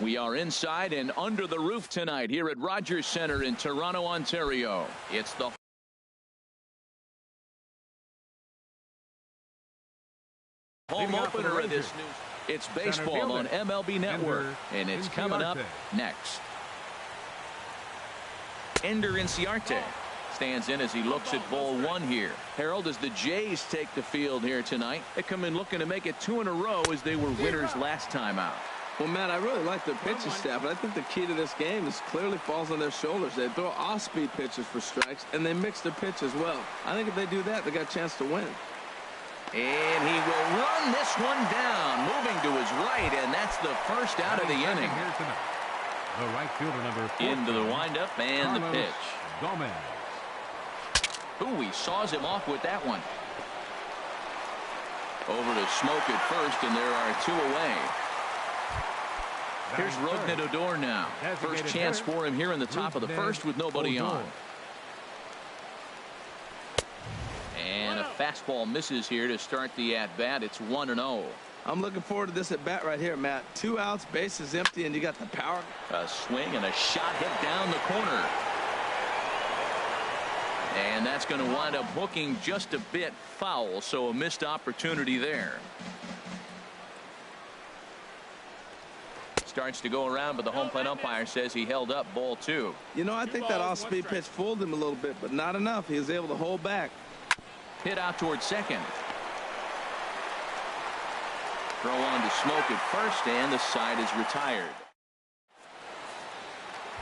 We are inside and under the roof tonight here at Rogers Centre in Toronto, Ontario. It's the home opener of this news. It's baseball on MLB Network, and it's coming up next. Ender Inciarte stands in as he looks at ball one here. Harold, as the Jays take the field here tonight, they come in looking to make it 2 in a row as they were winners last time out. Well, Matt, I really like their pitching staff, but I think the key to this game is clearly falls on their shoulders. They throw off-speed pitches for strikes, and they mix their pitch as well. I think if they do that, they got a chance to win. And he will run this one down, moving to his right, and that's the first out of the inning. The right fielder number 4. Into the windup and the pitch. Gomez. Ooh, he saws him off with that one. Over to Smoke at first, and there are 2 away. Here's Rougned Odor now. First chance for him here in the top of the first with nobody on. And a fastball misses here to start the at-bat. It's 1-0. I'm looking forward to this at-bat right here, Matt. 2 outs, bases empty, and you got the power. A swing and a shot hit down the corner. And that's going to wind up hooking just a bit foul, so a missed opportunity there. Starts to go around, but the home plate umpire says he held up ball 2. You know, I think that off-speed pitch fooled him a little bit, but not enough. He was able to hold back. Hit out towards second. Throw on to Smoke at first, and the side is retired.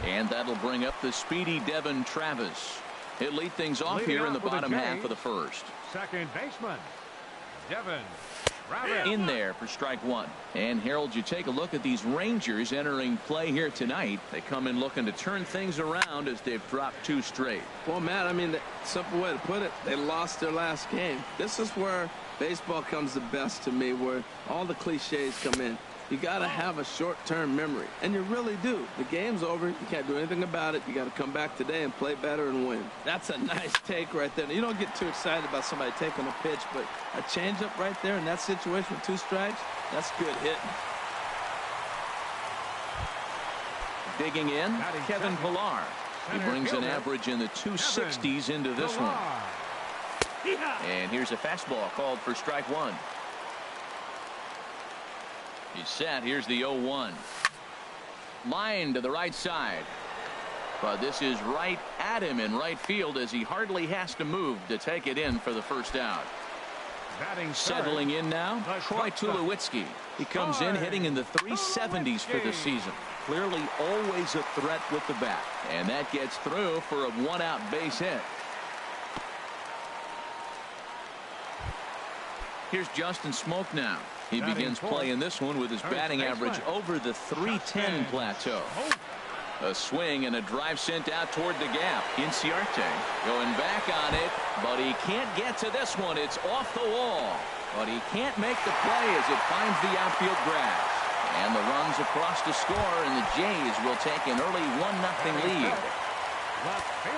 And that'll bring up the speedy Devin Travis. He'll lead things off here in the bottom half of the first. Second baseman, Devin Travis. In there for strike 1. And Harold, you take a look at these Rangers entering play here tonight. They come in looking to turn things around as they've dropped 2 straight. Well, Matt, I mean, the simple way to put it, they lost their last game. This is where baseball comes the best to me, where all the cliches come in. You got to have a short-term memory, and you really do. The game's over. You can't do anything about it. You got to come back today and play better and win. That's a nice take right there. You don't get too excited about somebody taking a pitch, but a changeup right there in that situation with 2 strikes, that's good hitting. Digging in, Kevin Pillar. He brings an average in the 260s into this one. And here's a fastball called for strike 1. He's set. Here's the 0-1. Line to the right side. But this is right at him in right field as he hardly has to move to take it in for the first out. Settling in now, Troy Tulowitzki. He comes in hitting in the 370s for the season. Clearly always a threat with the bat. And that gets through for a 1-out base hit. Here's Justin Smoke now. He begins playing this one with his batting average over the 310 plateau. A swing and a drive sent out toward the gap. Inciarte going back on it, but he can't get to this one. It's off the wall, but he can't make the play as it finds the outfield grass. And the runs across to score, and the Jays will take an early 1-0 lead.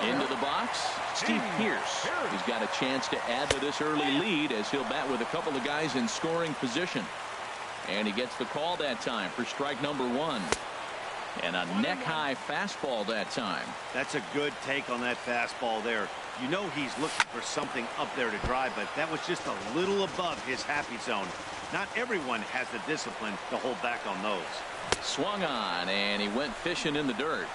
Into the box, Steve Pearce. He's got a chance to add to this early lead as he'll bat with a couple of guys in scoring position. And he gets the call that time for strike number 1. And a neck-high fastball that time. That's a good take on that fastball there. You know he's looking for something up there to drive, but that was just a little above his happy zone. Not everyone has the discipline to hold back on those. Swung on, and he went fishing in the dirt.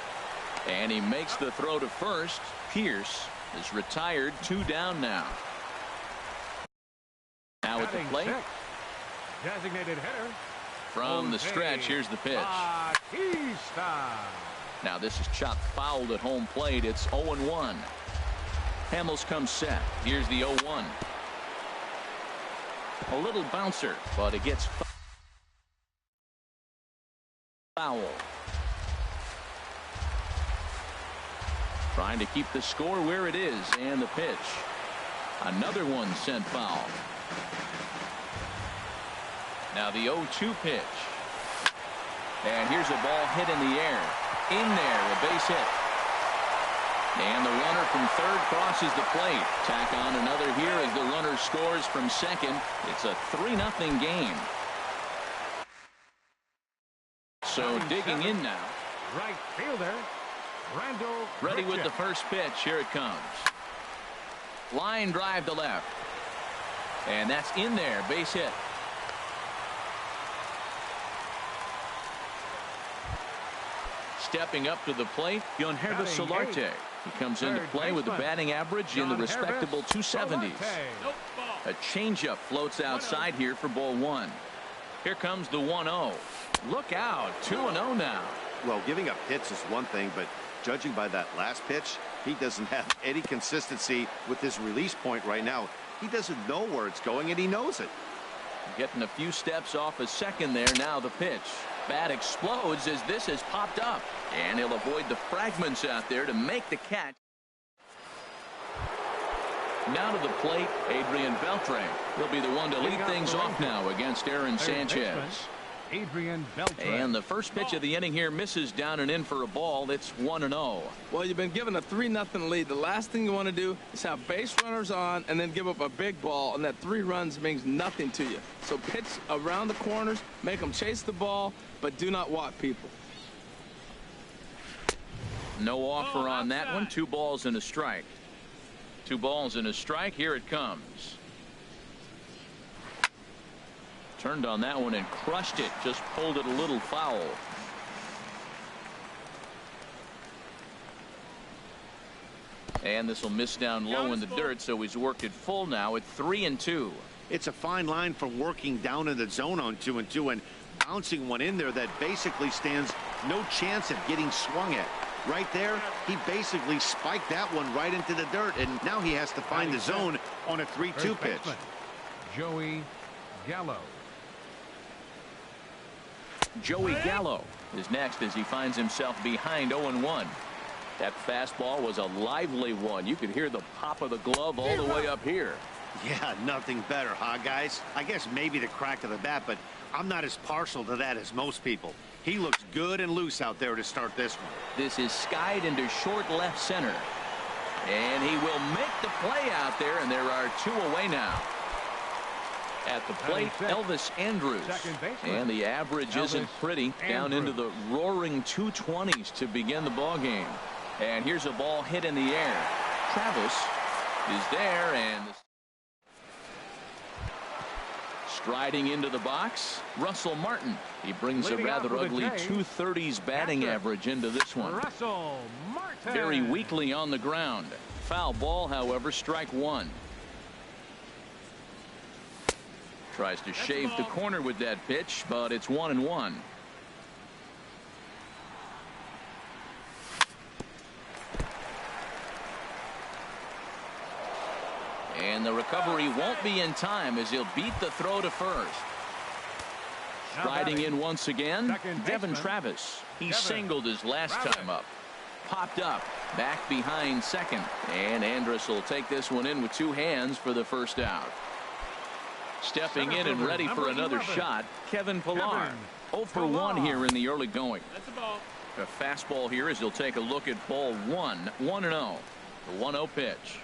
And he makes the throw to first. Pearce is retired. 2 down now. Now at the plate. Designated hitter. From the stretch, here's the pitch. Now this is chopped foul at home plate. It's 0-1. Hamels comes set. Here's the 0-1. A little bouncer, but it gets foul. Trying to keep the score where it is, and the pitch. Another one sent foul. Now the 0-2 pitch. And here's a ball hit in the air. In there, a base hit. And the runner from third crosses the plate. Tack on another here as the runner scores from second. It's a 3-0 game. So digging in now. Right fielder, Randall. Ready with the first pitch. Here it comes. Line drive to left. And that's in there. Base hit. Stepping up to the plate, Yonherba Solarte. He comes into play with a batting average in the respectable 270s. A changeup floats outside here for ball one. Here comes the 1-0. Look out, 2-0 now. Well, giving up hits is one thing, but judging by that last pitch, he doesn't have any consistency with his release point right now. He doesn't know where it's going, and he knows it. Getting a few steps off a second there. Now the pitch. Bat explodes as this has popped up. And he'll avoid the fragments out there to make the catch. Now to the plate, Adrian Beltre. He'll be the one to lead things off now against Aaron Sanchez. Adrian Beltre. And the first pitch of the inning here misses down and in for a ball. It's 1-0. Well, you've been given a 3-0 lead. The last thing you want to do is have base runners on and then give up a big ball, and that 3 runs means nothing to you. So pitch around the corners, make them chase the ball, but do not walk people. No offer on that one. 2 balls and a strike. 2 balls and a strike. Here it comes. Turned on that one and crushed it. Just pulled it a little foul. And this will miss down low in the dirt, so he's worked it full now at 3-2. It's a fine line from working down in the zone on 2-2 and bouncing one in there that basically stands no chance of getting swung at. Right there, he basically spiked that one right into the dirt, and now he has to find the zone on a 3-2 pitch. Joey Gallo. Joey Gallo is next as he finds himself behind 0-1. That fastball was a lively one. You could hear the pop of the glove all the way up here. Yeah, nothing better, huh, guys? I guess maybe the crack of the bat, but I'm not as partial to that as most people. He looks good and loose out there to start this one. This is skied into short left center. And he will make the play out there, and there are 2 away now. At the plate, Elvis Andrus. And the average isn't pretty. Down into the roaring 220s to begin the ball game. And here's a ball hit in the air. Travis is there, and striding into the box, Russell Martin. He brings a rather ugly 230s batting average into this one. Russell Martin. Very weakly on the ground. Foul ball, however, strike 1. Tries to shave the corner with that pitch, but it's 1-1. And the recovery won't be in time as he'll beat the throw to first. Striding in once again, Devin Travis. He singled his last time up. Popped up, back behind second. And Andrus will take this one in with 2 hands for the first out. Stepping in and ready for another shot, Kevin Pillar. 0 for 1 here in the early going. That's a ball. A fastball here as he'll take a look at ball 1. 1-0. The 1-0 pitch.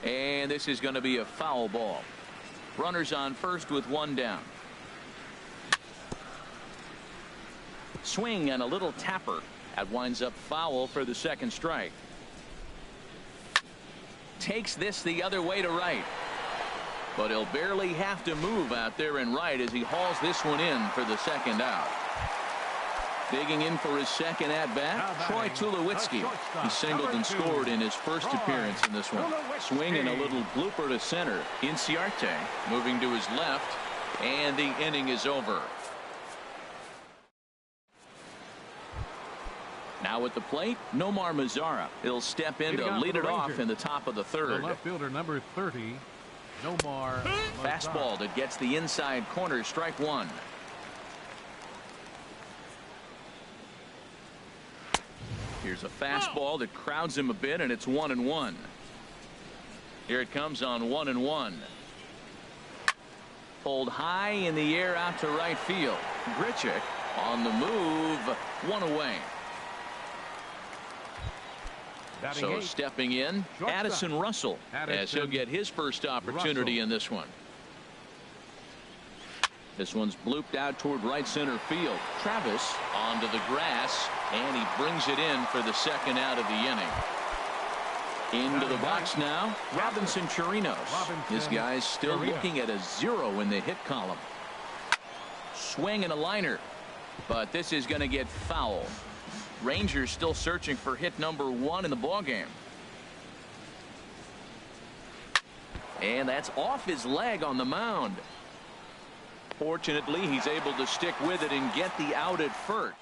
And this is going to be a foul ball. Runners on first with 1 down. Swing and a little tapper. That winds up foul for the second strike. Takes this the other way to right. But he'll barely have to move out there in right as he hauls this one in for the second out. Digging in for his second at-bat, Troy Tulowitzki. He singled and scored in his first appearance in this one. Swing and a little blooper to center. Inciarte moving to his left, and the inning is over. Now at the plate, Nomar Mazara. He'll step in to lead it off in the top of the third. The left fielder, number 30, Nomar Mazara. Fastball that gets the inside corner, strike 1. Here's a fastball that crowds him a bit, and it's 1-1. Here it comes on 1-1. Pulled high in the air out to right field. Grichuk on the move, 1 away. So stepping in, Addison Russell, as he'll get his first opportunity in this one. This one's blooped out toward right center field. Travis onto the grass, and he brings it in for the second out of the inning. Into the box now, Robinson Chirinos. This guy's still looking at a 0 in the hit column. Swing and a liner, but this is going to get foul. Rangers still searching for hit number 1 in the ballgame. And that's off his leg on the mound. Fortunately, he's able to stick with it and get the out at first.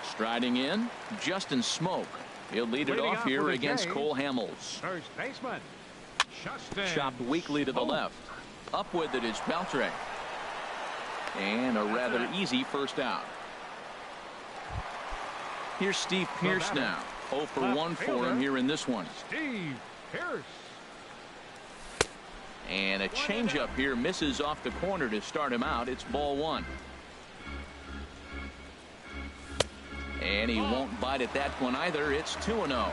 Striding in, Justin Smoke. He'll lead it off here against Cole Hamels. First baseman, Justin. Chopped weakly to the left. Up with it is Beltre. And a rather easy first out. Here's Steve Pearce now. 0 for 1 for him here in this one. Steve Pearce. And a changeup here misses off the corner to start him out. It's ball 1. And he won't bite at that one either. It's 2-0.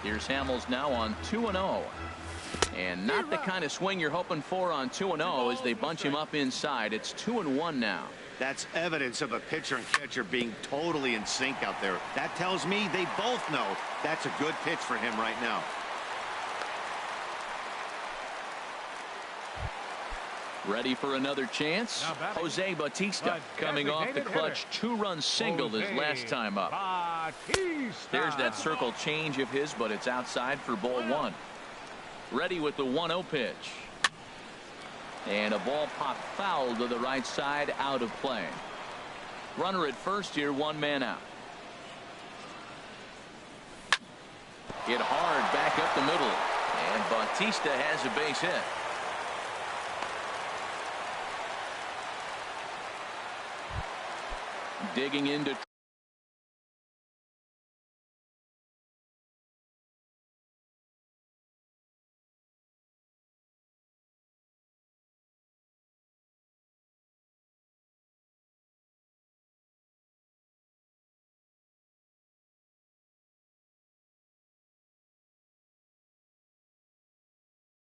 Here's Hamels now on 2-0. And not the kind of swing you're hoping for on 2-0 as they bunch him up inside. It's 2-1 now. That's evidence of a pitcher and catcher being totally in sync out there. That tells me they both know that's a good pitch for him right now. Ready for another chance? Jose Bautista coming off the clutch 2-run single his last time up. There's that circle change of his, but it's outside for ball 1. Ready with the 1-0 pitch. And a ball popped foul to the right side, out of play. Runner at first here, 1 man out. Hit hard back up the middle. And Bautista has a base hit. Digging into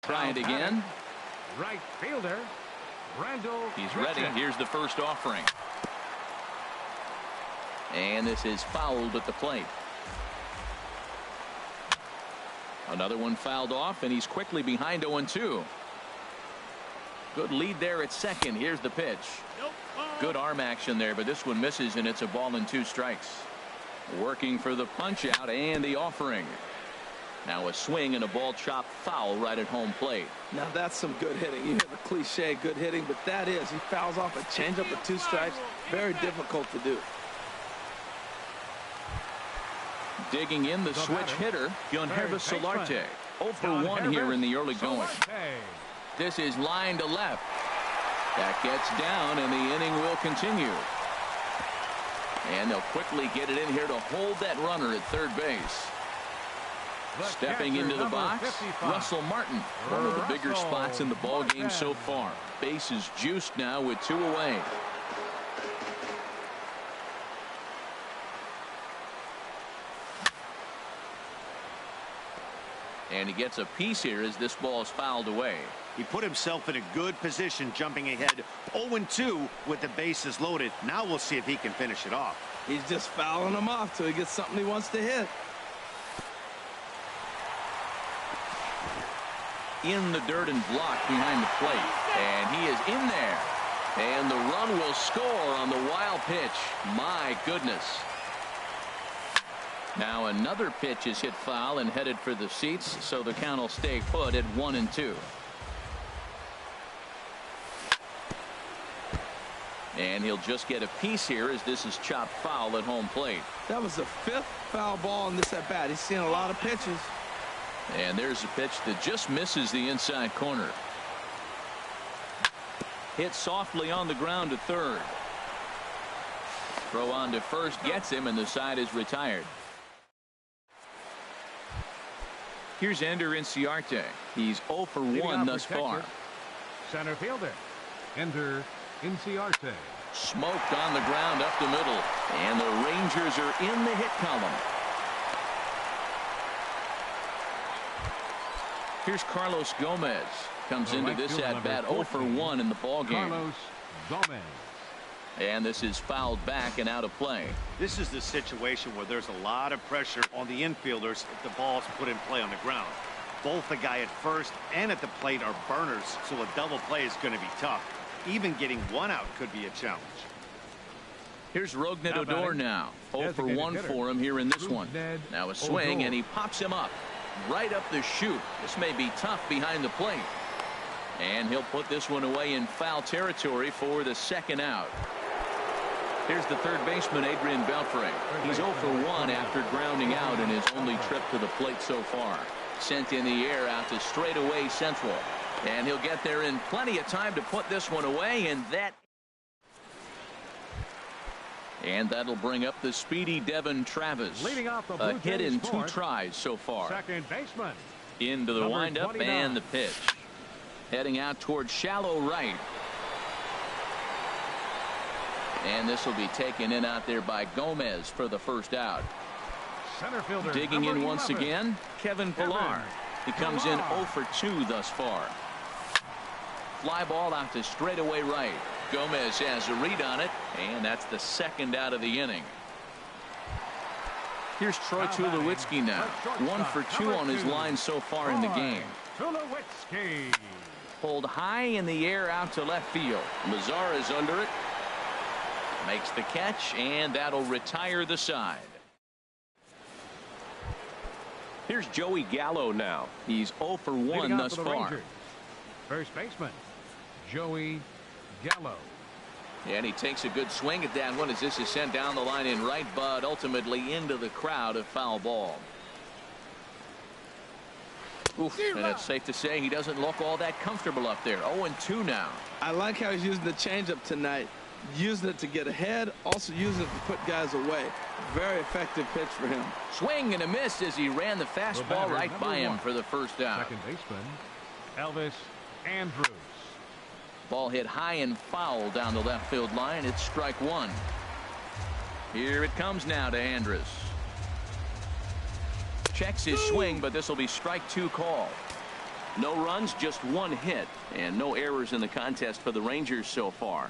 try it again. Right fielder, Randall. He's ready. Here's the first offering. And this is fouled at the plate. Another one fouled off, and he's quickly behind 0-2. Good lead there at second. Here's the pitch. Good arm action there, but this one misses, and it's a ball and 2 strikes. Working for the punch out and the offering. Now a swing and a ball chopped foul right at home plate. Now that's some good hitting. You hear the cliche good hitting, but that is. He fouls off a changeup with 2 strikes. Very difficult to do. Digging in the switch hitter, Yonhervis Solarte. 0 for 1 here in the early going. This is line to left. That gets down, and the inning will continue. And they'll quickly get it in here to hold that runner at third base. Stepping into the box, Russell Martin. One of the bigger spots in the ball game so far. Base is juiced now with 2 away. And he gets a piece here as this ball is fouled away. He put himself in a good position, jumping ahead 0-2 with the bases loaded. Now we'll see if he can finish it off. He's just fouling them off till he gets something he wants to hit. In the dirt and blocked behind the plate. And he is in there. And the run will score on the wild pitch. My goodness. Now another pitch is hit foul and headed for the seats, so the count will stay put at 1-2. And he'll just get a piece here as this is chopped foul at home plate. That was the 5th foul ball in this at bat. He's seen a lot of pitches. And there's a pitch that just misses the inside corner. Hit softly on the ground to third. Throw on to first gets him, and the side is retired. Here's Ender Inciarte. He's 0 for 1 thus far. Center fielder, Ender Inciarte. Smoked on the ground up the middle. And the Rangers are in the hit column. Here's Carlos Gomez. Comes into this at bat 0 for 1 in the ball game. Carlos Gomez. And this is fouled back and out of play. This is the situation where there's a lot of pressure on the infielders if the ball's put in play on the ground. Both the guy at first and at the plate are burners, so a double play is going to be tough. Even getting one out could be a challenge. Here's Rougned Odor now. 0 for 1 for him here in this one. Now a swing, and he pops him up. Right up the chute. This may be tough behind the plate. And he'll put this one away in foul territory for the second out. Here's the third baseman, Adrian Beltre. He's 0 for 1 after grounding out in his only trip to the plate so far. Sent in the air out to straightaway central. And he'll get there in plenty of time to put this one away, and that'll bring up the speedy Devin Travis. Leading off the a Blue hit in Jays 2 tries so far. Second baseman. Into the Number windup 29. and the pitch. Heading out towards shallow right. And this will be taken in out there by Gomez for the first out. Center fielder. Digging in once 11. again, Kevin Pillar. He comes in 0 for 2 thus far. Fly ball out to straightaway right. Gomez has a read on it, and that's the second out of the inning. Here's Troy Tulowitzki now. 1 for 2 on his line so far in the game. Tulowitzki. Pulled high in the air out to left field. Mazara is under it. Makes the catch, and that'll retire the side. Here's Joey Gallo now. He's 0 for 1 thus far. Rangers. First baseman, Joey Gallo. And he takes a good swing at that one as this is sent down the line in right, but ultimately into the crowd, a foul ball. Oof, and it's safe to say he doesn't look all that comfortable up there. 0-2 now. I like how he's using the changeup tonight. Using it to get ahead, also using it to put guys away. Very effective pitch for him. Swing and a miss as he ran the fastball right by him for the first out. Second baseman, Elvis Andrus. Ball hit high and foul down the left field line. It's strike 1. Here it comes now to Andrus. Checks his swing, but this will be strike 2 call. No runs, just 1 hit, and no errors in the contest for the Rangers so far.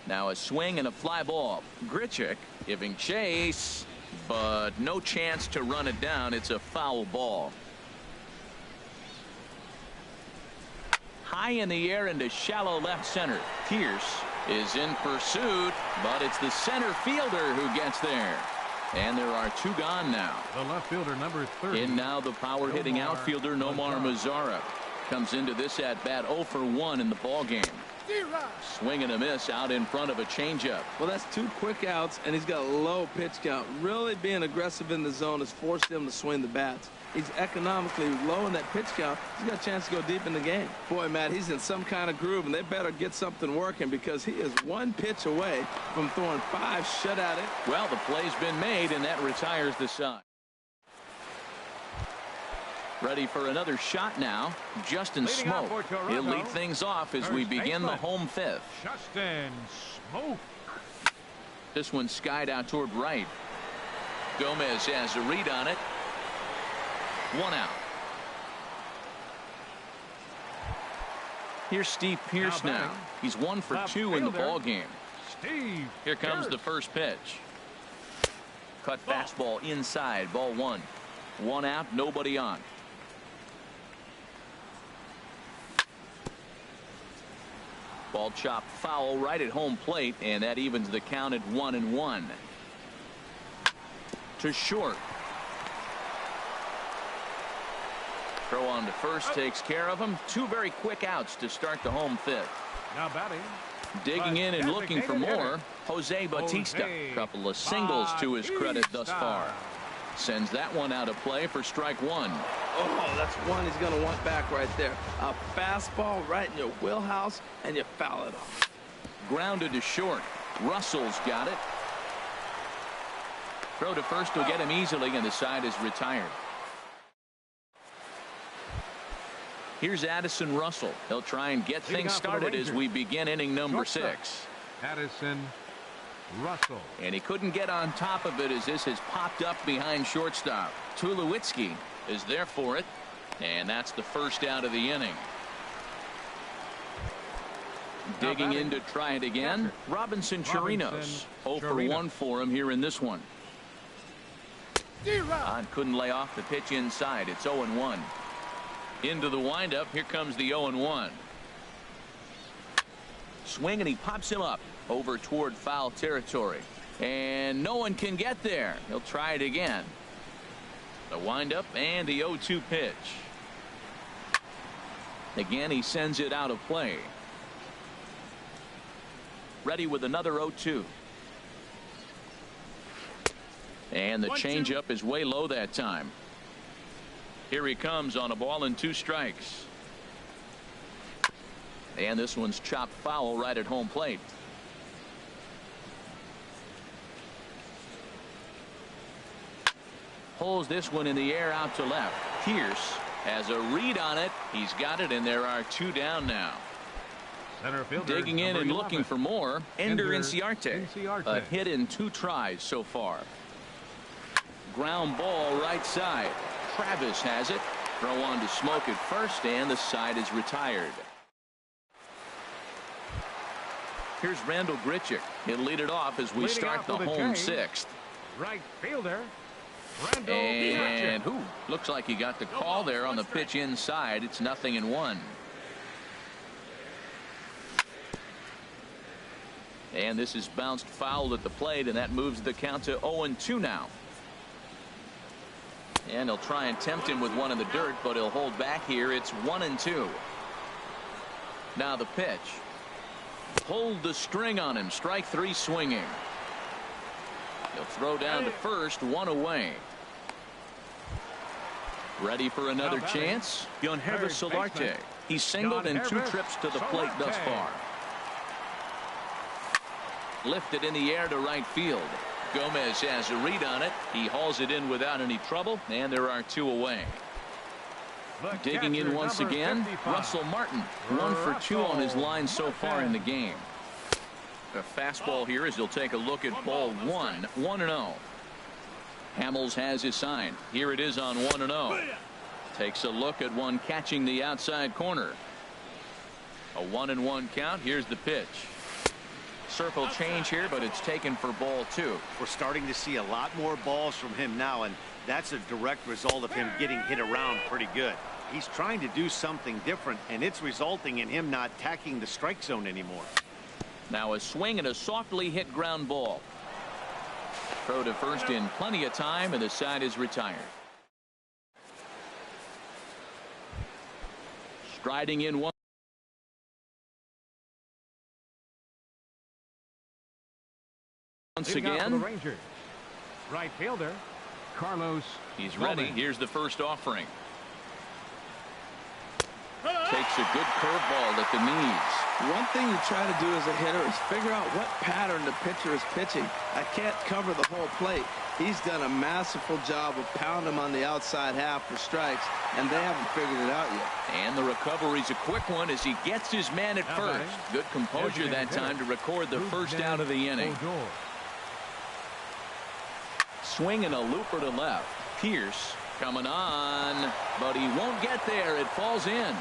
Now a swing and a fly ball. Grichuk giving chase, but no chance to run it down. It's a foul ball. High in the air into shallow left center. Pierce is in pursuit, but it's the center fielder who gets there. And there are 2 gone now. The left fielder, number 30. In now the power hitting outfielder Nomar Mazara. Comes into this at bat 0 for 1 in the ball game. Swing and a miss out in front of a changeup. Well, that's 2 quick outs, and he's got a low pitch count. Really being aggressive in the zone has forced him to swing the bats. He's economically low in that pitch count. He's got a chance to go deep in the game. Boy, Matt, he's in some kind of groove, and they better get something working because he is 1 pitch away from throwing 5 shutout innings. Well, the play's been made, and that retires the side. Ready for another shot now. Justin Smoke. He'll lead things off as we begin the home 5th. Justin Smoke. This one skied out toward right. Gomez has a read on it. 1 out. Here's Steve Pierce now. He's 1 for 2 in the ball game. Steve. Here comes the first pitch. Cut fastball inside. Ball 1. 1 out. Nobody on. Ball chopped foul right at home plate, and that evens the count at 1-1. To short. Throw on to first takes care of him. 2 very quick outs to start the home 5th. Now batting. Digging in and looking for more, Jose Bautista. Couple of singles to his credit thus far. Sends that one out of play for strike 1. Oh, that's one he's going to want back right there. A fastball right in your wheelhouse, and you foul it off. Grounded to short. Russell's got it. Throw to first will get him easily, and the side is retired. Here's Addison Russell. He'll try and get things started as we begin inning number 6. Addison Russell. And he couldn't get on top of it as this has popped up behind shortstop. Tulowitzki is there for it, and that's the first out of the inning. Digging in to try it again. Robinson Chirinos. 0 for 1 for him here in this one. Couldn't lay off the pitch inside. It's 0-1. Into the windup. Here comes the 0-1. Swing, and he pops him up over toward foul territory. And no one can get there. He'll try it again. The windup and the 0-2 pitch. Again, he sends it out of play. Ready with another 0-2. And the changeup is way low that time. Here he comes on a ball and 2 strikes. And this one's chopped foul right at home plate. Pulls this one in the air out to left. Pierce has a read on it. He's got it, and there are 2 down now. Center fielder, digging in and 11. looking for more. Ender Inciarte. A hit in 2 tries so far. Ground ball right side. Travis has it. Throw on to Smoke at first, and the side is retired. Here's Randall Grichuk. He'll lead it off as we start the home 6th. Right fielder. And looks like he got the call there on the pitch inside. It's 0-1. And this is bounced foul at the plate, and that moves the count to 0-2 now. And he'll try and tempt him with one in the dirt, but he'll hold back here. It's 1-2. Now the pitch. Pulled the string on him. Strike 3 swinging. He'll throw down to first, 1 away. Ready for another chance? Yonhervis Solarte. He's singled in 2 trips to the plate thus far. Lifted in the air to right field. Gomez has a read on it. He hauls it in without any trouble, and there are 2 away. Digging in once again, Russell Martin. 1 for 2 on his line so far in the game. A fastball here as he'll take a look at ball 1. 1-0. Hamels has his sign. Here it is on 1-0. Takes a look at one catching the outside corner. A 1-1 count. Here's the pitch. Circle change here, but it's taken for ball 2. We're starting to see a lot more balls from him now, and that's a direct result of him getting hit around pretty good. He's trying to do something different, and it's resulting in him not attacking the strike zone anymore. Now a swing and a softly hit ground ball. Throw to first in plenty of time, and the side is retired. Striding in once again. Right fielder Carlos. He's ready. Here's the first offering. Takes a good curveball at the knees. One thing you try to do as a hitter is figure out what pattern the pitcher is pitching. I can't cover the whole plate. He's done a masterful job of pounding him on the outside half for strikes, and they haven't figured it out yet. And the recovery's a quick one as he gets his man at first. Good composure that time to record the first out of the inning. Swing and a looper to left. Pierce coming on, but he won't get there. It falls in.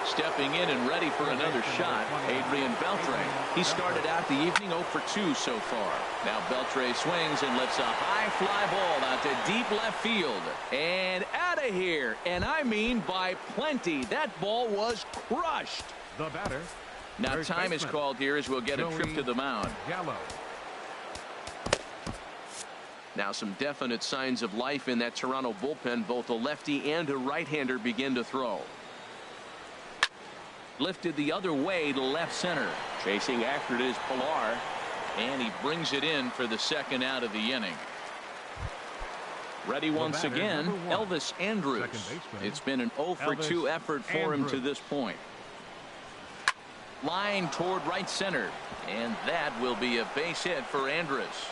Stepping in and ready for another shot, Adrian Beltre. He started out the evening 0 for 2 so far. Now Beltre swings and lifts a high fly ball out to deep left field. And out of here. And I mean by plenty. That ball was crushed. The batter. Now time is called here as we'll get a trip to the mound. Gallo. Now some definite signs of life in that Toronto bullpen. Both a lefty and a right-hander begin to throw. Lifted the other way to left center. Chasing after it is Pilar. And he brings it in for the second out of the inning. Ready once again, Elvis Andrus. It's been an 0 for 2 effort for him to this point. Line toward right center. And that will be a base hit for Andrus.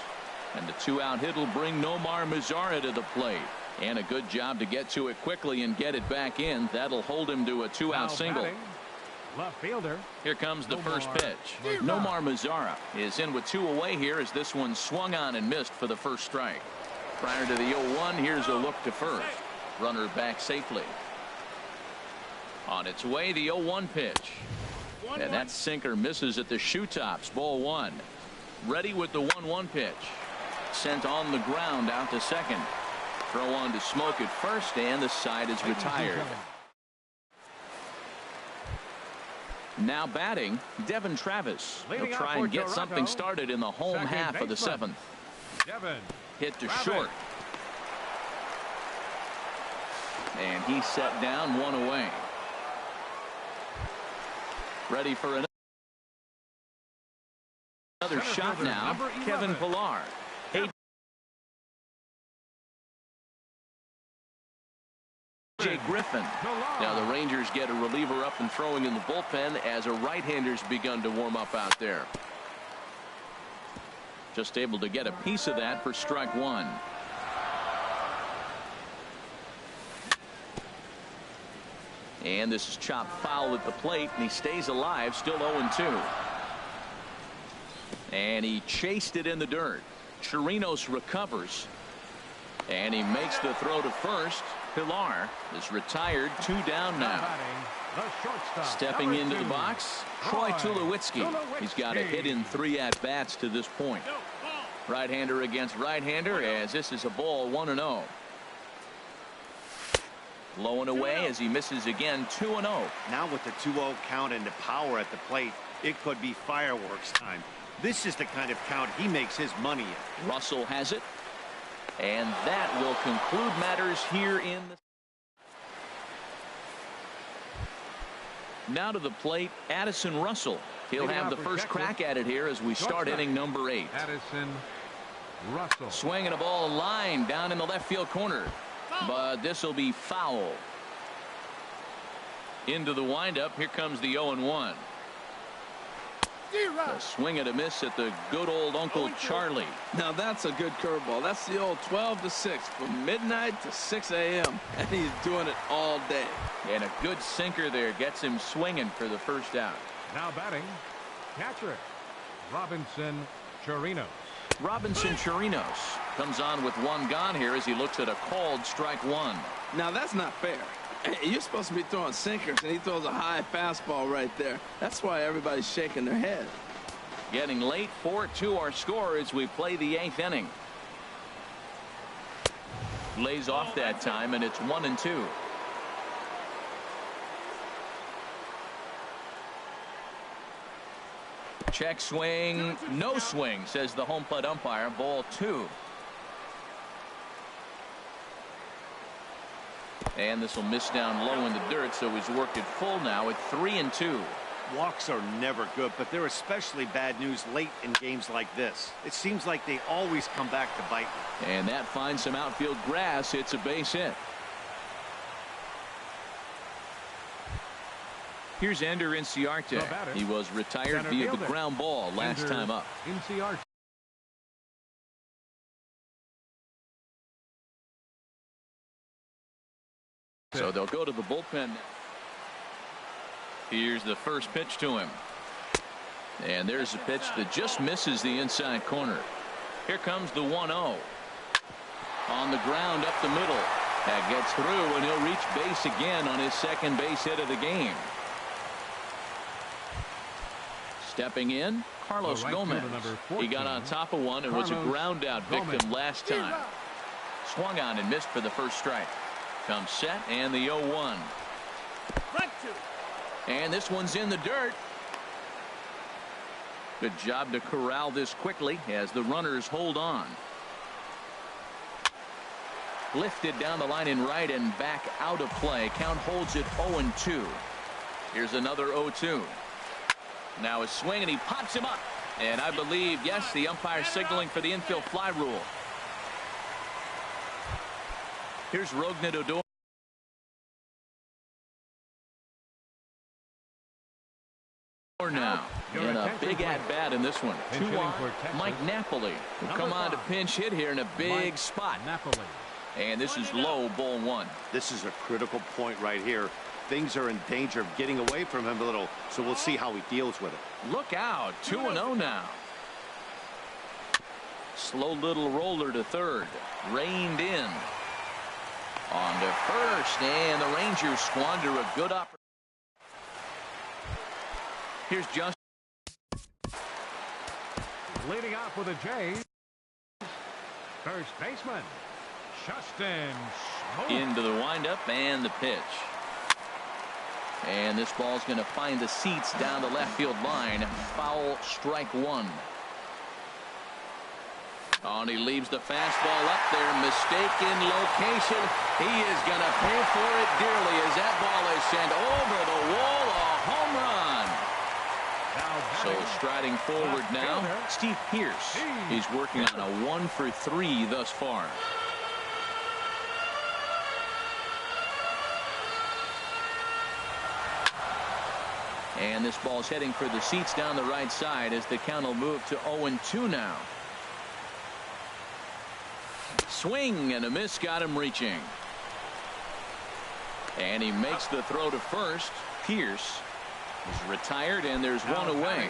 And the 2-out hit will bring Nomar Mazara to the plate. And a good job to get to it quickly and get it back in. That'll hold him to a 2-out single. Left fielder. Here comes the first pitch. Nomar Mazara is in with 2 away here as this one swung on and missed for the first strike. Prior to the 0-1, here's a look to first. Runner back safely. On its way, the 0-1 pitch. And that sinker misses at the shoe tops. Ball 1. Ready with the 1-1 pitch. Sent on the ground out to second. Throw on to Smoke at first, and the side is retired. Now batting, Devin Travis. He'll try and get something started in the home half of the 7th. Hit to short. And he's set down, 1 away. Ready for another shot now. Kevin Pillar. A.J. Griffin. Now the Rangers get a reliever up and throwing in the bullpen as a right-hander's begun to warm up out there. Just able to get a piece of that for strike 1. And this is chopped foul at the plate, and he stays alive, still 0-2. And he chased it in the dirt. Chirinos recovers, and he makes the throw to first. Pillar is retired, 2 down now. Stepping into the box, Troy Tulowitzki. He's got a hit in 3 at-bats to this point. Right-hander against right-hander, as this is a ball, 1-0. Low and away as he misses again, 2-0. Now with the 2-0 count and the power at the plate, it could be fireworks time. This is the kind of count he makes his money in. Russell has it. And that will conclude matters here in the... Now to the plate, Addison Russell. He'll have the first crack at it here as we start inning number 8. Addison Russell. Swinging a ball line down in the left field corner. But this will be foul. Into the windup. Here comes the 0-1. A swing and a miss at the good old Uncle Charlie. Now that's a good curveball. That's the old 12-6 from midnight to 6 a.m. and he's doing it all day. And a good sinker there gets him swinging for the first out. Now batting, catcher Robinson Chirinos. Robinson Chirinos comes on with 1 gone here as he looks at a called strike 1. Now that's not fair. You're supposed to be throwing sinkers, and he throws a high fastball right there. That's why everybody's shaking their head. Getting late, 4-2 our score as we play the 8th inning. Lays off that time, and it's 1-2. Check swing, no swing, says the home plate umpire. Ball 2. And this will miss down low in the dirt, so he's worked it full now at 3-2. Walks are never good, but they're especially bad news late in games like this. It seems like they always come back to bite you. And that finds some outfield grass. It's a base hit. Here's Ender Inciarte. He was retired via the ground ball last time up. Inciarte. So they'll go to the bullpen. Here's the first pitch to him. And there's a pitch that just misses the inside corner. Here comes the 1-0. On the ground up the middle. That gets through, and he'll reach base again on his second base hit of the game. Stepping in, Carlos Gomez. He got on top of one and was a ground out victim last time. Swung on and missed for the first strike. Comes set, and the 0-1. And this one's in the dirt. Good job to corral this quickly as the runners hold on. Lifted down the line in right and back out of play. Count holds it 0-2. Here's another 0-2. Now a swing, and he pops him up. And I believe, yes, the umpire signaling for the infield fly rule. Here's Rougned Odor. Now, and a big at-bat in this one. 2 on. Mike Napoli will come on to pinch hit here in a big spot. And this is low, ball 1. This is a critical point right here. Things are in danger of getting away from him a little, so we'll see how he deals with it. Look out, 2-0 now. Slow little roller to third. Reined in. On to first, and the Rangers squander a good opportunity. Here's Justin. Leading off with a J. First baseman, Justin Smoke. Into the windup and the pitch. And this ball's going to find the seats down the left field line. Foul, strike one. Oh, and he leaves the fastball up there. Mistaken location. He is going to pay for it dearly as that ball is sent over the wall. A home run. So striding forward now, Steve Pearce. He's working on a 1 for 3 thus far. And this ball's heading for the seats down the right side as the count will move to 0-2 now. Swing and a miss, got him reaching. And he makes the throw to first. Pierce is retired, and there's one away.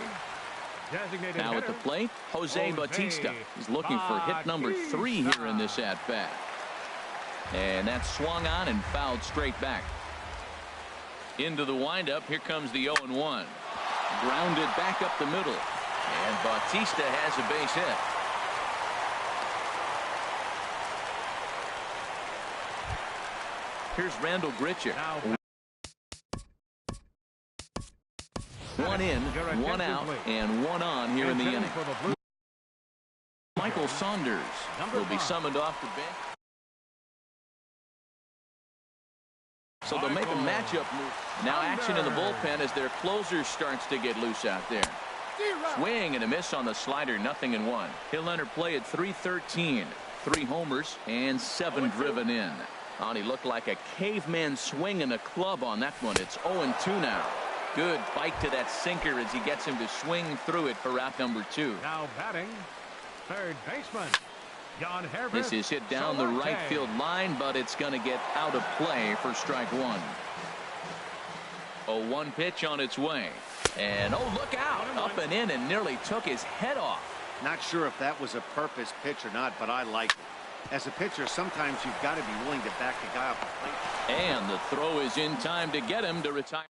Now at the plate, Jose Bautista is looking for hit number 3 here in this at-bat. And that's swung on and fouled straight back. Into the windup, here comes the 0-1. Grounded back up the middle. And Bautista has a base hit. Here's Randall Grichuk. 1 in, 1 out, and 1 on here in the inning. Michael Saunders will be summoned off the bench. So they'll make a matchup move. Now action in the bullpen as their closer starts to get loose out there. Swing and a miss on the slider, 0-1. He'll enter play at 3:13. 3 homers and 7 driven in. And he looked like a caveman swinging a club on that one. It's 0-2 now. Good bite to that sinker as he gets him to swing through it for out number 2. Now batting, third baseman. This is hit down the right field line, but it's going to get out of play for strike 1. A 1 pitch on its way. And oh, look out. Up and in and nearly took his head off. Not sure if that was a purpose pitch or not, but I like it. As a pitcher, sometimes you've got to be willing to back the guy off the plate. And the throw is in time to get him to retire.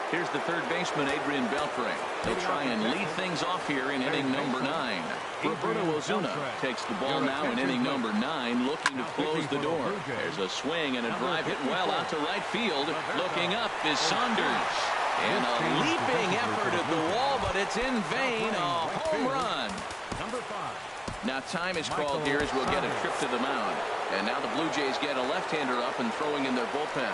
Here's the third baseman, Adrian Beltre. He'll try and lead things off here in inning number 9. Roberto Ozuna takes the ball now in inning number 9, looking to close the door. There's a swing and a drive hit well out to right field. Looking up is Saunders. And a leaping effort at the wall, but it's in vain. A home run. Now time is called here as we'll get a trip to the mound. And now the Blue Jays get a left-hander up and throwing in their bullpen.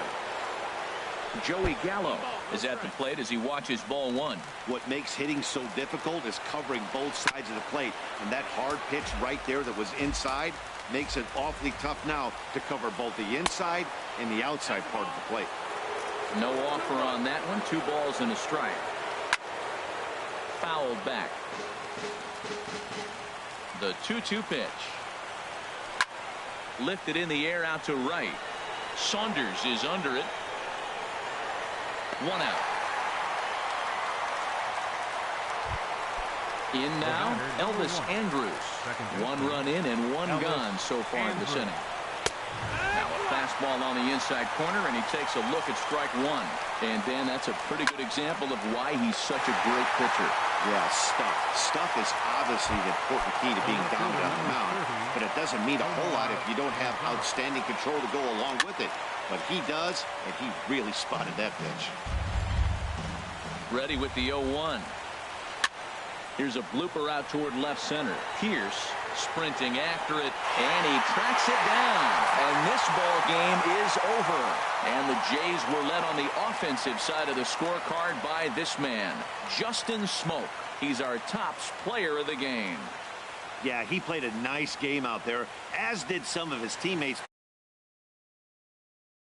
Joey Gallo is at the plate as he watches ball 1. What makes hitting so difficult is covering both sides of the plate. And that hard pitch right there that was inside makes it awfully tough now to cover both the inside and the outside part of the plate. No offer on that one. 2 balls and a strike. Fouled back. The 2-2 pitch. Lifted in the air out to right. Saunders is under it. 1 out. In now, Elvis Andrus. 1 run in and 1 gone so far in this inning. Now a fastball on the inside corner, and he takes a look at strike 1. And Dan, that's a pretty good example of why he's such a great pitcher. Yeah, stuff. Stuff is obviously the important key to being dominant on the mound, but it doesn't mean a whole lot if you don't have outstanding control to go along with it. But he does, and he really spotted that pitch. Ready with the 0-1. Here's a blooper out toward left center. Pierce sprinting after it, and he tracks it down. And this ball game is over. And the Jays were led on the offensive side of the scorecard by this man, Justin Smoke. He's our top player of the game. Yeah, he played a nice game out there, as did some of his teammates.